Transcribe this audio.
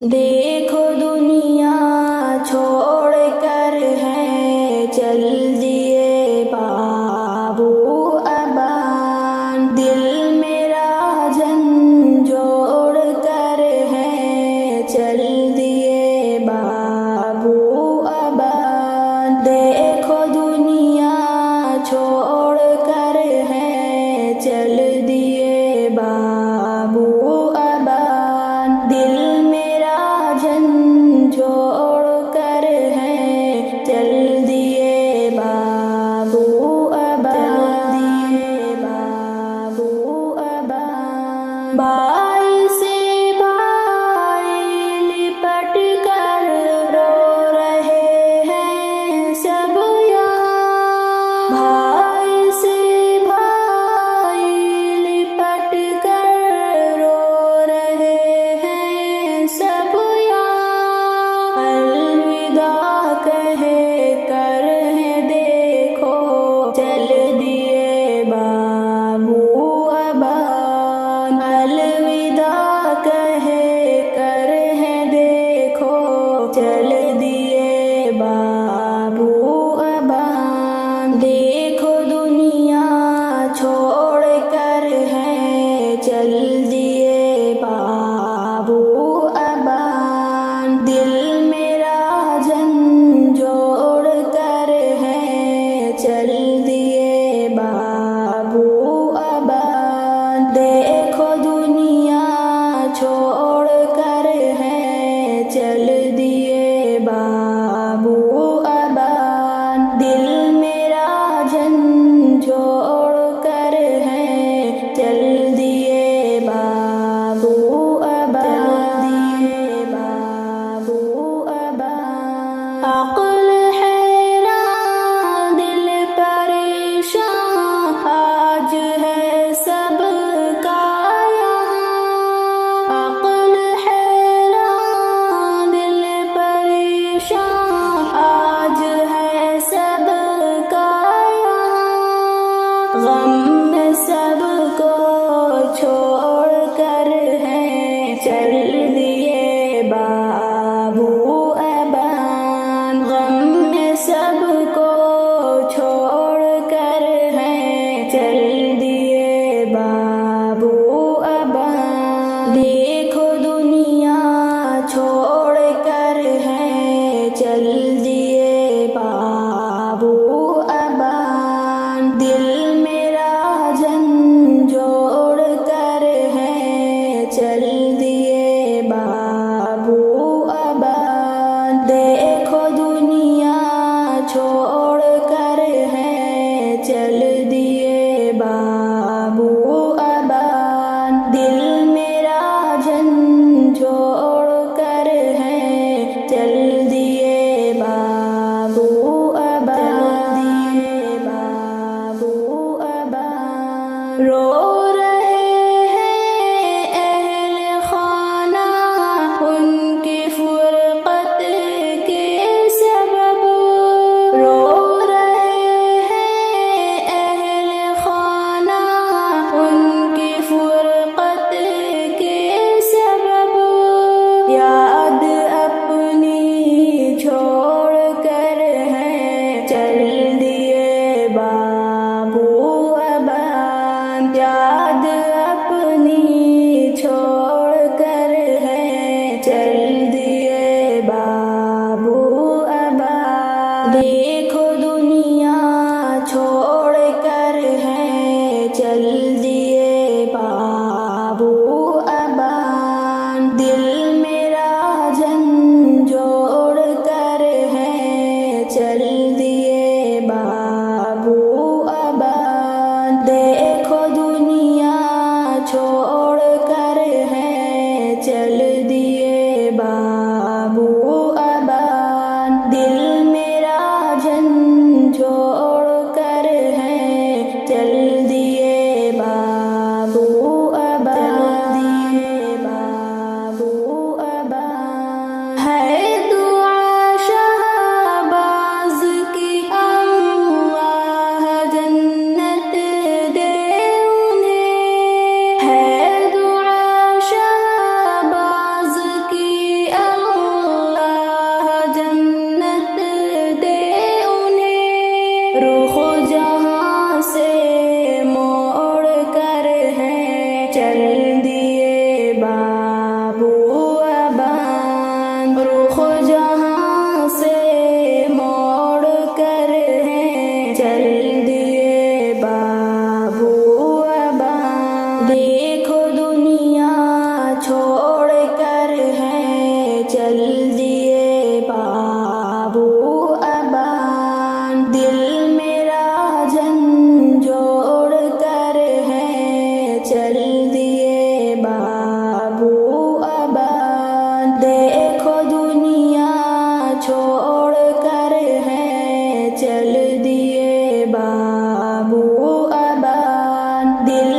देखो दुनिया छोड़ कर है चल दिए बाबू अबान। दिल मेरा झंझोड़ कर है चल दिए बाबू अबान। देखो दुनिया छोड़ कर है चल दिए बाबू अबान। दिल झंझोड़ कर है चल दिए बाबू अबान। बाबू अबान। भाई से भाई लिपट कर रो रहे हैं सब यहाँ। भाई से भाई लिपट कर रो रहे हैं सब अलविदा कहे कर है देखो चल दिए बाबू अबान। अलविदा कहे कर है देखो चल दिए बाबू अबान। देखो दुनिया छोड़ कर है चल दिए बाबू अबान। दिल झंझोड़ कर है चल दिए बाबू अबान। देखो दुनिया छोड़ कर है चल दिए बाबू अबान। दिल मेरा झंझोड़ कर है चल दिए बाबू अबान। बाबू अबान। अक़्ल हैरान दिल परेशान आज है सबका यहाँ। अक़्ल हैरान दिल परेशान आज है सबका यहाँ। गम में सबको छोड़ कर है चल दिए बाबू अबान। गम में सबको छोड़ कर है चल दिए बाबू अबान। देखो दुनिया छोड़ कर है चल दिए बाबू अबान। दिल मेरा झंझोड़ कर है चल दिए बाबू अबान। देखो दुनिया छोड़ कर है चल दिए बाबू अबान। दिल मेरा झंझोड़ कर है चल दिए बाबू अबान। बाबू अबान। रो रहे हैं अहले खाना उनकी फुरक़त के सबब। रो रहे हैं अहले खाना उनकी फुरक़त के सबब। याद अपनी छोड़ कर है चल दिए बाबू अबान। याद अपनी छोड़ कर है चल दिए बाबू अबान। देखो दुनिया छोड़ कर है चल दिए बाबू अबान। दिल मेरा झंझोड़ कर है चल दिए बाबू अबान। देखो दुनिया छोड़ कर है चल दिए बाबू अबान। दिल मेरा झंझोड़ कर बाबू अबान दिल